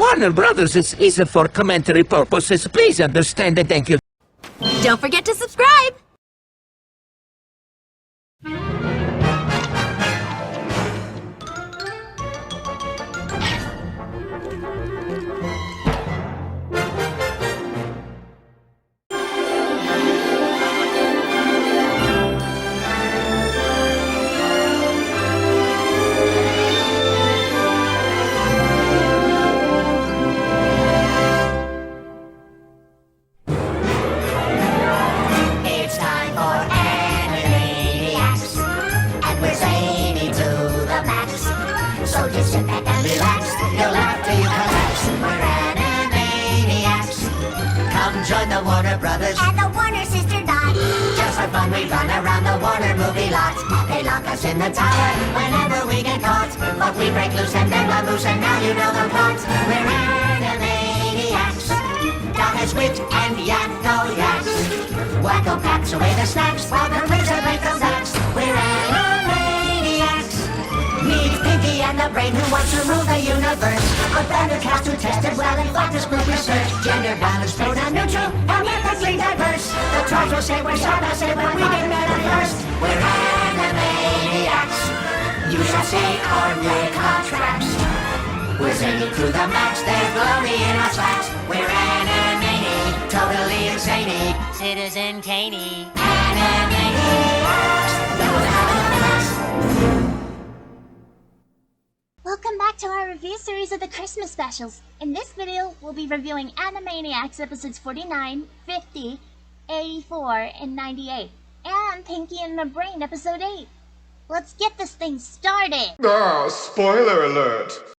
Warner Brothers is for commentary purposes. Please understand and thank you. Don't forget to subscribe! It's time for Animaniacs, and we're zany to the max. So just sit back and relax, you'll laugh till you collapse. We're Animaniacs. Come join the Warner Brothers And the Warner Sister Dot. just for fun. We run around the Warner movie lot. They lock us in the tower whenever we get caught, but we break loose and then vamoose, and now you know the plot. We're Animaniacs. Dot has wit and Yakko yaks. Wacko packs away the snacks while the razor blades the backs. We're Animaniacs. Meet Pinky and the Brain who wants to rule the universe. A Thundercast who tested well in focus group research. Gender balanced, pronoun neutral, and ethnically diverse. The trolls will say we're sharp, I'll say when we get mad at first. We're Animaniacs. You shall say our new contracts. We're zany to the max, they're glowy in our slacks. We're Animani, totally insane. Citizen Caney. Animaniacs. Welcome back to our review series of the Christmas specials. In this video, we'll be reviewing Animaniacs episodes 49, 50, 84, and 98. And Pinky and the Brain episode 8. Let's get this thing started! Spoiler alert!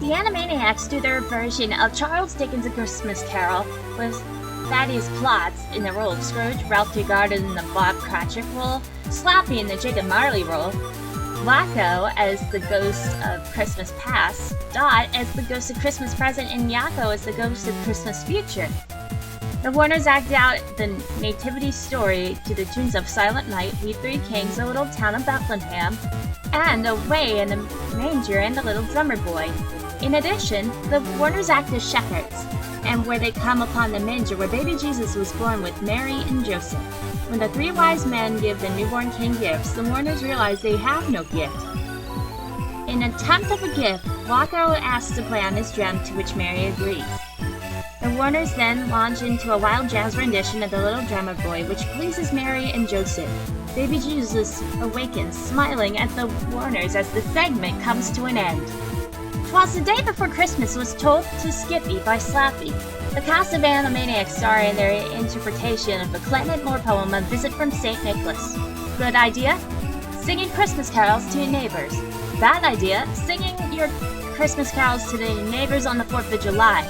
The Animaniacs do their version of Charles Dickens' A Christmas Carol with Thaddeus Plotz in the role of Scrooge, Ralph Teagarden in the Bob Cratchit role, Slappy in the Jacob Marley role, Wacko as the ghost of Christmas Past, Dot as the ghost of Christmas Present, and Yakko as the ghost of Christmas Future. The Warners act out the nativity story to the tunes of Silent Night, We Three Kings, The Little Town of Bethlehem, and Away in the Manger and The Little Drummer Boy. In addition, the Warners act as shepherds, and where they come upon the manger where baby Jesus was born with Mary and Joseph. When the three wise men give the newborn king gifts, the Warners realize they have no gift. In attempt of a gift, Wacko asks to play on his drum, to which Mary agrees. The Warners then launch into a wild jazz rendition of The Little Drummer Boy, which pleases Mary and Joseph. Baby Jesus awakens, smiling at the Warners as the segment comes to an end. "'Twas the Day Before Christmas" was told to Skippy by Slappy. The cast of Animaniacs star in their interpretation of the Clement Moore poem A Visit from St. Nicholas. Good idea? Singing Christmas carols to your neighbors. Bad idea? Singing your Christmas carols to the neighbors on the 4th of July.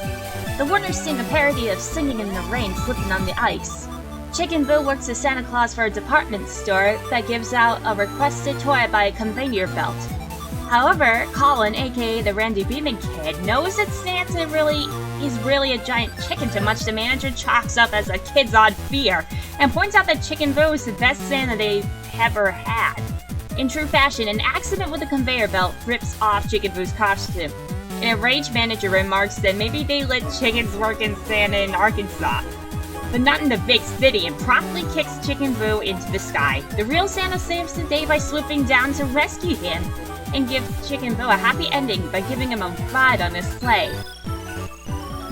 The Warners sing a parody of Singing in the Rain, Slipping on the Ice. Chicken Boo works as Santa Claus for a department store that gives out a requested toy by a conveyor belt. However, Colin, aka the Randy Beeman kid, knows that Santa is really a giant chicken, to much the manager chalks up as a kid's odd fear, and points out that Chicken Boo is the best Santa they've ever had. In true fashion, an accident with a conveyor belt rips off Chicken Boo's costume. An enraged manager remarks that maybe they let chickens work in Santa in Arkansas, but not in the big city, and promptly kicks Chicken Boo into the sky. The real Santa saves the day by swooping down to rescue him, and give Chicken Boo a happy ending by giving him a ride on his sleigh.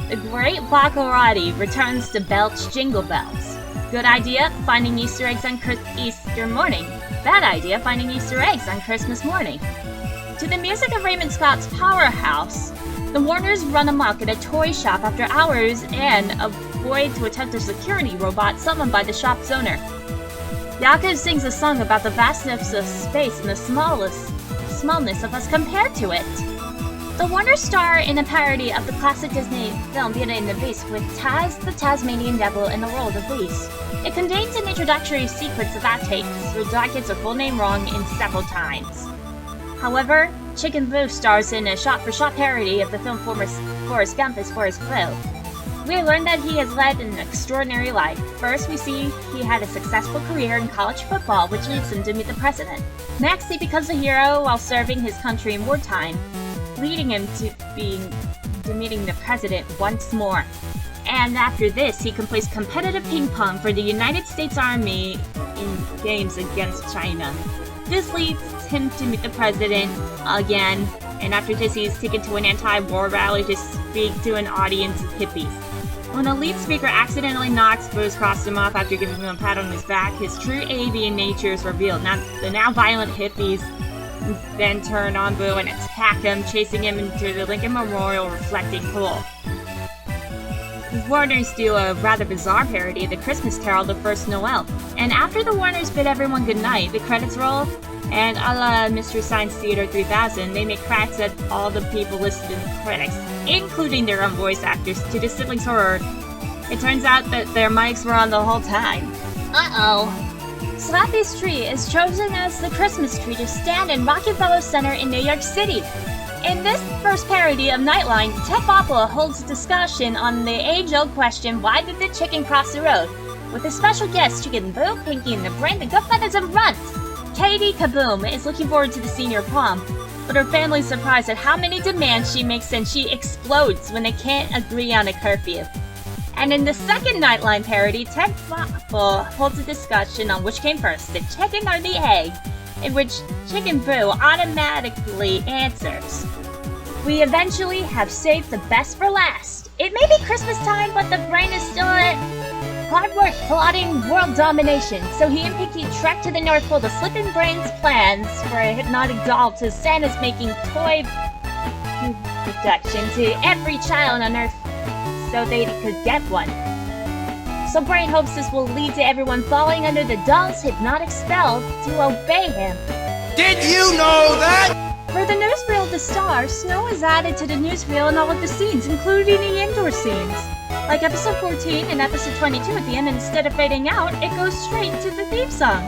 The Great Baccarati returns to belch jingle bells. Good idea? Finding Easter eggs on Easter morning. Bad idea? Finding Easter eggs on Christmas morning. To the music of Raymond Scott's Powerhouse, the Warners run amok at a toy shop after hours and avoid to attempt a security robot summoned by the shop's owner. Yakko sings a song about the vastness of space and the smallness of us compared to it. The Warners star in a parody of the classic Disney film Beauty and the Beast with Taz the Tasmanian Devil in the role of the Beast. It contains an introductory sequence of outtakes where Dot gets her full name wrong in several times. However, Chicken Boo stars in a shot-for-shot parody of the film Forrest Gump as Forrest Boo. We learn that he has led an extraordinary life. First, we see he had a successful career in college football, which leads him to meet the president. Next, he becomes a hero while serving his country in wartime, leading him to meeting the president once more. And after this, he plays competitive ping pong for the United States Army in games against China. This leads him to meet the president again, and after this, he is taken to an anti-war rally to speak to an audience of hippies. When a lead speaker accidentally knocks Boo's costume off after giving him a pat on his back, his true avian nature is revealed. The now violent hippies then turn on Boo and attack him, chasing him into the Lincoln Memorial reflecting pool. Warners do a rather bizarre parody of the Christmas Carol, The First Noel. And after the Warners bid everyone goodnight, the credits roll, and a la Mystery Science Theater 3000, they make cracks at all the people listed in the credits, including their own voice actors, to the siblings' horror. It turns out that their mics were on the whole time. Uh-oh. Slappy's tree is chosen as the Christmas tree to stand in Rockefeller Center in New York City. In this first parody of Nightline, Ted Bopple holds a discussion on the age-old question, why did the chicken cross the road? With a special guest, Chicken Boo, Pinky and the Brain, the Goodfellas and Runt. Katie Kaboom is looking forward to the senior prom, but her family's surprised at how many demands she makes and she explodes when they can't agree on a curfew. And in the second Nightline parody, Ted Bopple holds a discussion on which came first, the chicken or the egg, in which Chicken Boo automatically answers. We eventually have saved the best for last. It may be Christmas time, but the Brain is still at hard work plotting world domination, so he and Pinky trek to the North Pole to slip in Brain's plans for a hypnotic doll to Santa's making toy production to every child on Earth so they could get one. So Brain hopes this will lead to everyone falling under the doll's hypnotic spell to obey him. Did you know that? For the newsreel to star, snow is added to the newsreel in all of the scenes, including the indoor scenes. Like episode 14 and episode 22 at the end, instead of fading out, it goes straight to the theme song.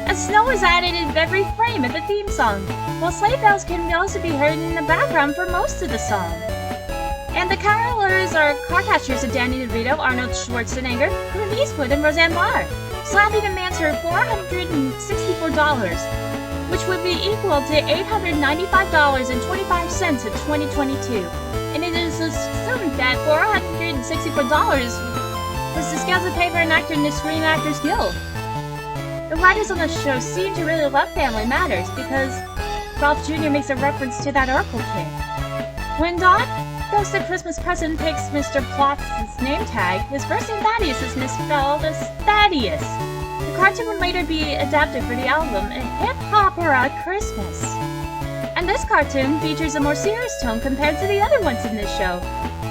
And snow is added in every frame of the theme song, while sleigh bells can also be heard in the background for most of the song. And the carolers are car catchers of Danny DeVito, Arnold Schwarzenegger, Clint Eastwood, and Roseanne Barr. Slappy demands her $464, which would be equal to $895.25 in 2022. And it is assumed that $464 was discussed to pay for an actor in the Screen Actors Guild. The writers on the show seem to really love Family Matters because Ralph Jr. makes a reference to that Urkel kid. When Dot goes to Christmas present picks Mr. Plot's name tag, his first name Thaddeus is misspelled as Thaddeus. The cartoon would later be adapted for the album A Hip Hopera Christmas. And this cartoon features a more serious tone compared to the other ones in this show,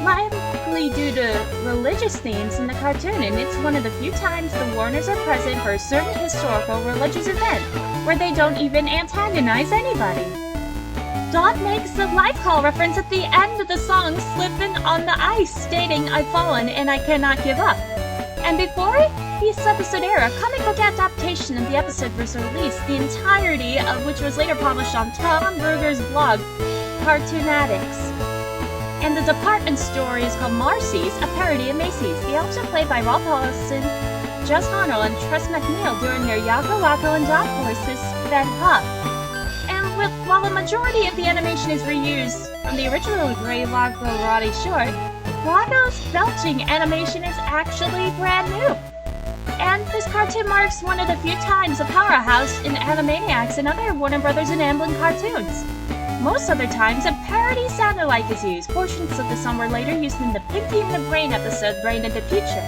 likely due to religious themes in the cartoon, and it's one of the few times the Warners are present for a certain historical religious event, where they don't even antagonize anybody. Dot makes a life call reference at the end of the song Slippin' on the Ice, stating, I've fallen and I cannot give up. And before this episode aired, a comic book adaptation of the episode was released, the entirety of which was later published on Tom Berger's blog, Cartoon Addicts. And the department store is called Marcy's, a parody of Macy's. The elves are played by Ralph Ellison, Jess Arnold, and Tress McNeil during their Yakko Wacko and Dot voices, Ben Huff. While the majority of the animation is reused from the original Grey Lago Roddy short, Lago's belching animation is actually brand new. And this cartoon marks one of the few times a powerhouse in Animaniacs and other Warner Brothers and Amblin cartoons. Most other times, a parody sound alike is used. Portions of the song were later used in the Pinky and the Brain episode Brain in the Future.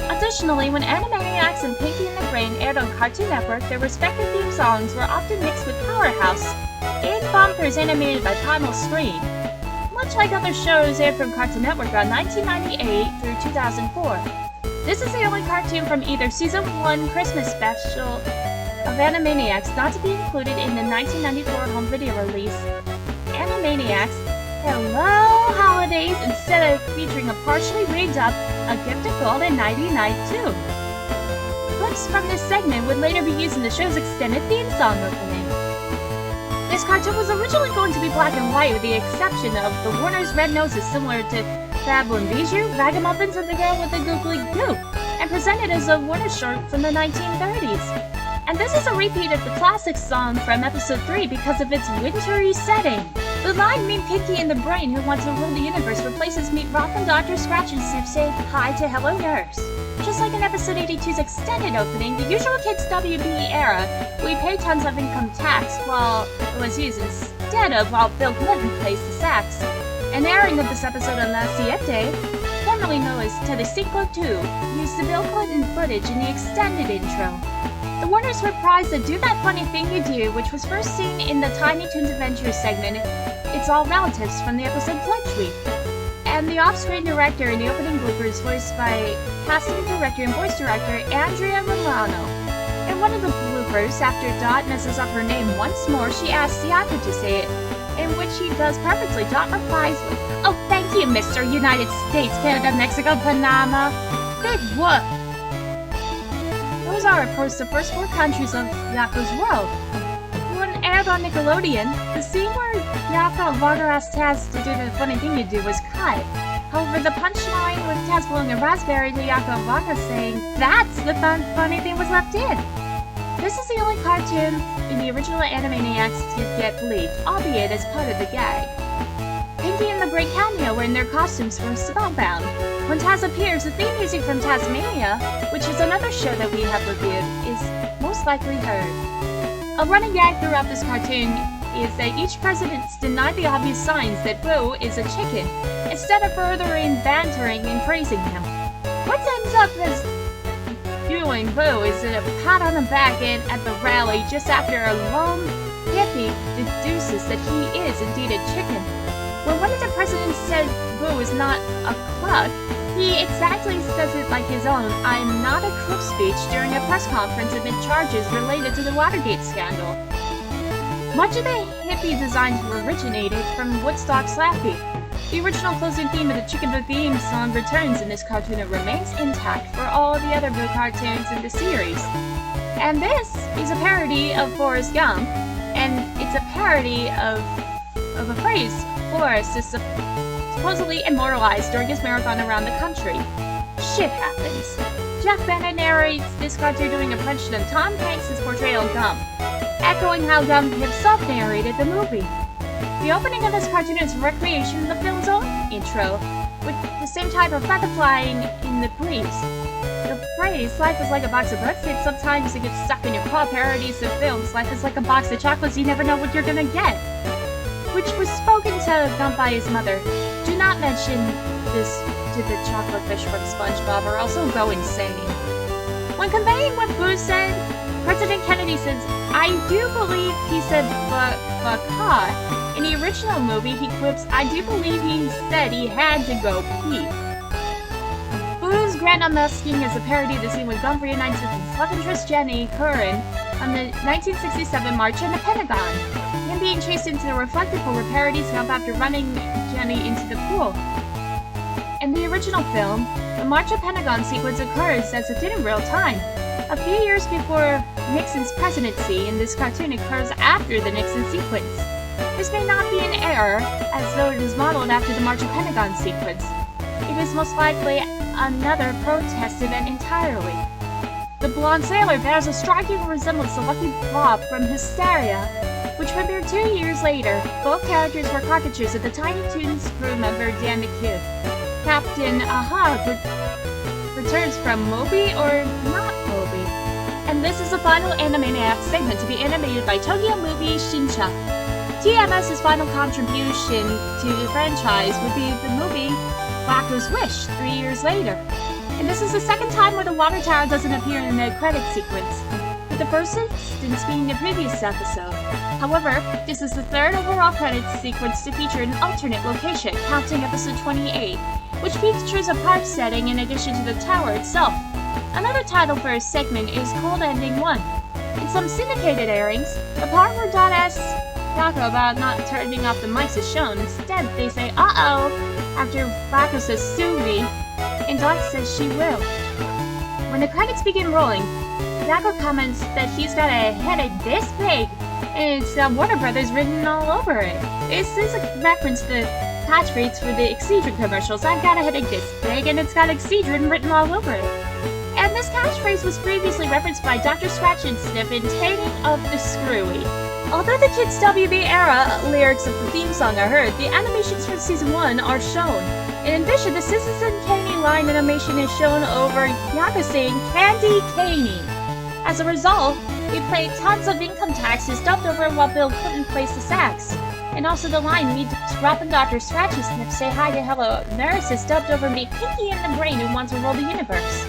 Additionally, when Animaniacs and Pinky and the Brain aired on Cartoon Network, their respective theme songs were often mixed with Powerhouse in bumpers animated by Primal Screen, much like other shows aired from Cartoon Network around 1998 through 2004. This is the only cartoon from either Season 1 Christmas special of Animaniacs not to be included in the 1994 home video release, Animaniacs Hello Holidays, instead of featuring a partially rigged up A Gift of Gold in 1992. Clips from this segment would later be used in the show's extended theme song opening. This cartoon was originally going to be black and white with the exception of the Warner's red noses similar to Babble and Bijou, Ragamuffins, and the Girl with the Googly Goop, and presented as a Warner short from the 1930s. And this is a repeat of the classic song from episode 3 because of its wintry setting. The line Meet Pinky and the Brain Who Want to Rule the Universe replaces Meet Rock and Dr. Scratch and Say Hi to Hello Nurse. Just like in episode 82's extended opening, the usual Kids WB era, we pay tons of income tax while it was used instead of while Bill Clinton plays the sax. An airing of this episode on La Siete, formerly known as Telecinco 2, used the Bill Clinton footage in the extended intro. The Warners reprised the Do That Funny Thing You Do, which was first seen in the Tiny Toons Adventures segment, It's All Relatives, from the episode Pledge Week. And the off-screen director in the opening bloopers voiced by casting director and voice director Andrea Romano. In one of the bloopers, after Dot messes up her name once more, she asks the actor to say it, in which he does perfectly. Dot replies with, "Oh, thank you, Mr. United States, Canada, Mexico, Panama." Big what? Those are, of course, the first 4 countries of Yakko's world. When aired on Nickelodeon, the scene where Yakko and Waka asked Taz to do the funny thing you do was cut. However, the punchline with Taz blowing a raspberry to Yakko and Waka saying, "That's the funny thing," was left in. This is the only cartoon in the original Animaniacs to get bleeped, albeit as part of the gag. Pinky and the Brain cameo in their costumes from Spellbound. When Taz appears, the theme music from Tasmania, which is another show that we have reviewed, is most likely heard. A running gag throughout this cartoon is that each president's denied the obvious signs that Boo is a chicken, instead of furthering bantering and praising him. What ends up as doing Boo is a pat on the back and at the rally just after a long hippie deduces that he is indeed a chicken. When one of the presidents said Boo is not a cluck, he exactly says it like his own "I'm not a crook" speech during a press conference amid charges related to the Watergate scandal. Much of the hippie designs originated from Woodstock Slappy. The original closing theme of the Chicken Boo theme song returns in this cartoon and remains intact for all the other Boo cartoons in the series. And this is a parody of Forrest Gump, and it's a parody of a phrase Forrest is supposedly immortalized during his marathon around the country. Shit happens. Jack Bennett narrates this cartoon doing a punch on Tom Hanks' portrayal of Gump, echoing how Gump himself narrated the movie. The opening of this cartoon is a recreation of the film's own intro, with the same type of butterflying in the breeze. The phrase, "Life is like a box of breadsticks, sometimes it gets stuck in your craw," parodies of films "Life is like a box of chocolates, you never know what you're gonna get," which was spoken to Gump by his mother. Do not mention this to the chocolate fish from SpongeBob or else he'll go insane. When conveying what Boo said, President Kennedy says, "I do believe he said but in the original movie, he quips, "I do believe he said he had to go pee." Boo's grand unmasking is a parody of the scene when Gump reunites with his love interest Jenny Curran on the 1967 March on the Pentagon. Him being chased into the reflective pool where parodies Gump after running Jenny into the pool. In the original film, the March on Pentagon sequence occurs as if in real time. A few years before Nixon's presidency, and this cartoon occurs after the Nixon sequence. This may not be an error, as though it is modeled after the March on Pentagon sequence. It is most likely another protest event entirely. The blonde sailor bears a striking resemblance to Lucky Bob from Hysteria, which premiered 2 years later. Both characters were caricatures of the Tiny Toons crew member Dan McHugh. Captain Ahab returns from Moby or not Moby. And this is the final Animaniacs segment to be animated by Tokyo Movie Shinsha. TMS's final contribution to the franchise would be the movie Wakko's Wish 3 years later. And this is the second time where the water tower doesn't appear in the credit sequence, with the first instance being the previous episode. However, this is the third overall credits sequence to feature an alternate location, counting episode 28, which features a park setting in addition to the tower itself. Another title for a segment is Cold Ending 1. In some syndicated airings, the part where Dot asks Yakko about not turning off the mics is shown. Instead, they say, "Uh-oh," after Wakko says, "Sue me," and Dot says she will. When the credits begin rolling, Yakko comments that he's got a headache this big, and it's Warner Brothers written all over it. This is a reference to catchphrase for the Excedrin commercials. I've got a headache this big and it's got Excedrin written all over it. And this catchphrase was previously referenced by Dr. Scratch and Sniff in Taming of the Screwy. Although the Kids WB era lyrics of the theme song are heard, the animations from Season 1 are shown. In addition, the Citizen Caney line animation is shown over Yaka saying Candy Caney. As a result, we played tons of income taxes dubbed over while Bill couldn't place the sax. And also the line "Meet Rob and Dr. Scratchy Sniff say hi to Hello Nurse" is dubbed over "Meet Pinky and the Brain who wants to rule the universe."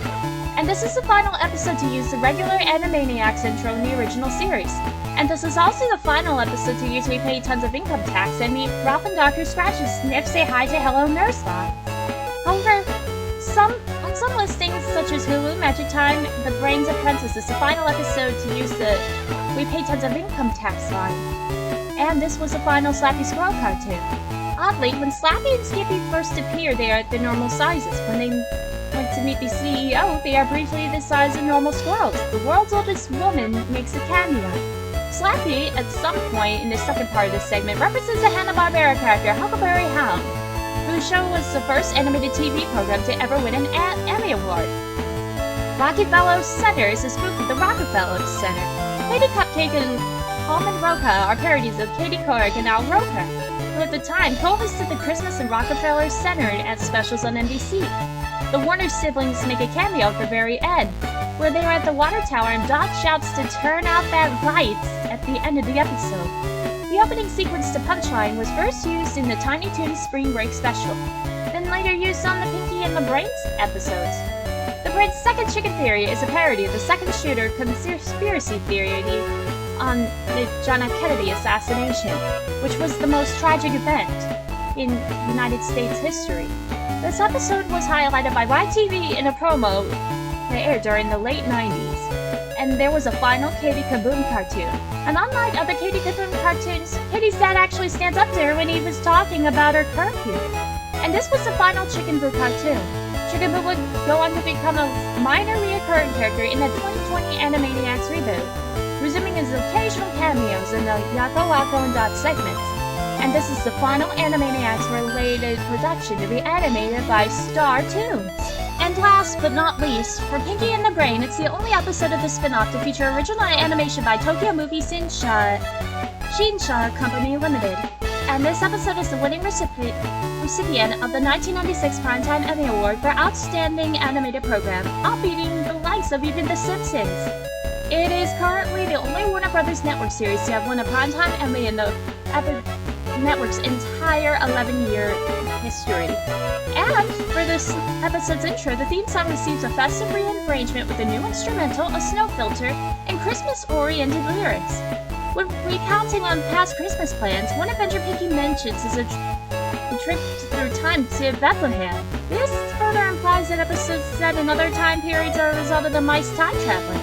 And this is the final episode to use the regular Animaniacs intro in the original series. And this is also the final episode to use "We Pay Tons of Income Tax" and "Meet Rob and Dr. Scratchy Sniff say hi to Hello Nurse" line. However, on some listings, such as Hulu, Magic Time, The Brain's Apprentice is the final episode to use the "We Pay Tons of Income Tax" line. And this was the final Slappy Squirrel cartoon. Oddly, when Slappy and Skippy first appear, they are at their normal sizes. When they went to meet the CEO, they are briefly the size of normal squirrels. The world's oldest woman makes a cameo. Slappy, at some point in the second part of this segment, references the Hanna-Barbera character Huckleberry Hound, whose show was the first animated TV program to ever win an Emmy Award. Rockefeller Center is a spoof of the Rockefeller Center. Katie Cupcake and Almond Roca are parodies of Katie Couric and Al Roker, who at the time co-hosted the Christmas and Rockefeller Center as specials on NBC. The Warner siblings make a cameo at the very end, where they are at the water tower and Doc shouts to turn out that lights at the end of the episode. The opening sequence to Punchline was first used in the Tiny Toons Spring Break special, then later used on the Pinky and the Brains episodes. The Brain's Second Chicken Theory is a parody of the second shooter conspiracy theory on the John F. Kennedy assassination, which was the most tragic event in United States history. This episode was highlighted by YTV in a promo that aired during the late 90s, and there was a final Katie Kaboom cartoon. And unlike other Katie Kaboom cartoons, Katie's dad actually stands up to her when he was talking about her curfew. And this was the final Chicken Boo cartoon. Chicken Boo would go on to become a minor reoccurring character in the 2020 Animaniacs reboot, resuming his occasional cameos in the Yakko Wacko and Dot segments. And this is the final Animaniacs-related production to be animated by Star Toons. And last but not least, for Pinky and the Brain, it's the only episode of the spin-off to feature original animation by Tokyo Movie Shinsha Company Limited. And this episode is the winning recipient of the 1996 Primetime Emmy Award for Outstanding Animated Program, outbeating the likes of even The Simpsons. It is currently the only Warner Brothers Network series to have won a Primetime Emmy in the network's entire 11-year history. And for this episode's intro, the theme song receives a festive rearrangement with a new instrumental, a snow filter, and Christmas-oriented lyrics. When recounting on past Christmas plans, one adventure Pinky mentions is a trip through time to Bethlehem. This further implies that episodes set in other time periods are a result of the mice time traveling.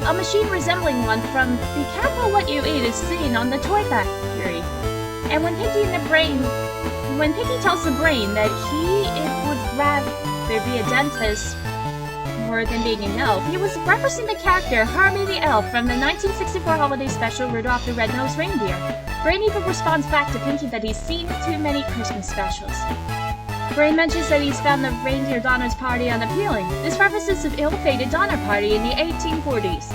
A machine resembling one from Be Careful What You Eat is seen on the Toy Factory. And when Pinky tells the Brain that it would rather be a dentist more than being an elf, he was referencing the character Herbie the Elf from the 1964 holiday special Rudolph the Red-Nosed Reindeer. Brain even responds back to Pinky that he's seen too many Christmas specials. Brain mentions that he's found the Reindeer Donner's Party unappealing. This references the ill-fated Donner Party in the 1840s.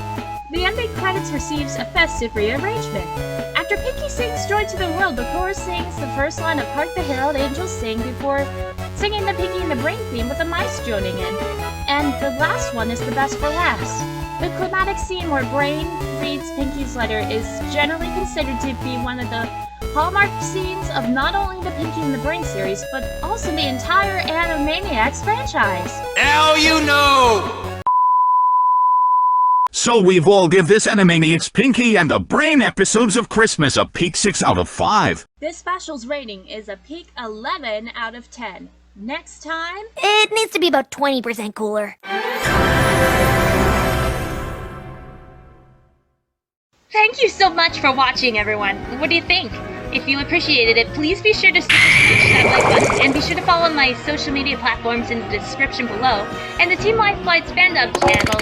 The ending credits receives a festive rearrangement. After Pinky sings Joy to the World, the chorus sings the first line of Hark the Herald Angels Sing before singing the Pinky and the Brain theme with the mice joining in. And the last one is the best for last. The climatic scene where Brain reads Pinky's letter is generally considered to be one of the hallmark scenes of not only the Pinky and the Brain series, but also the entire Animaniacs franchise. Now you know! So we've all give this Animaniacs Pinky and the Brain episodes of Christmas a peak 6 out of 5. This special's rating is a peak 11 out of 10. Next time... It needs to be about 20% cooler. Thank you so much for watching, everyone. What do you think? If you appreciated it, please be sure to smash that like button, and be sure to follow my social media platforms in the description below, and the Team Life Flight's fandom channel.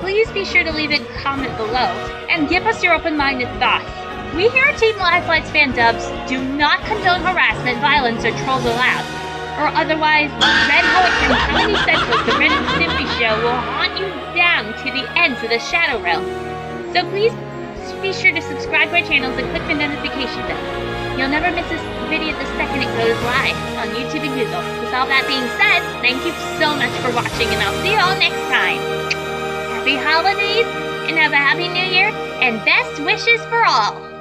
Please be sure to leave a comment below, and give us your open-minded thoughts. We here at Team Lifelights Fan Dubs do not condone harassment, violence, or trolls allowed. Or otherwise, Red Hulk and Comedy Central's The Ren and Stimpy Show will haunt you down to the ends of the Shadow Realm. So please be sure to subscribe to our channels and click the notification bell. You'll never miss a video the second it goes live on YouTube and Google. With all that being said, thank you so much for watching, and I'll see you all next time. Happy holidays, and have a happy new year, and best wishes for all!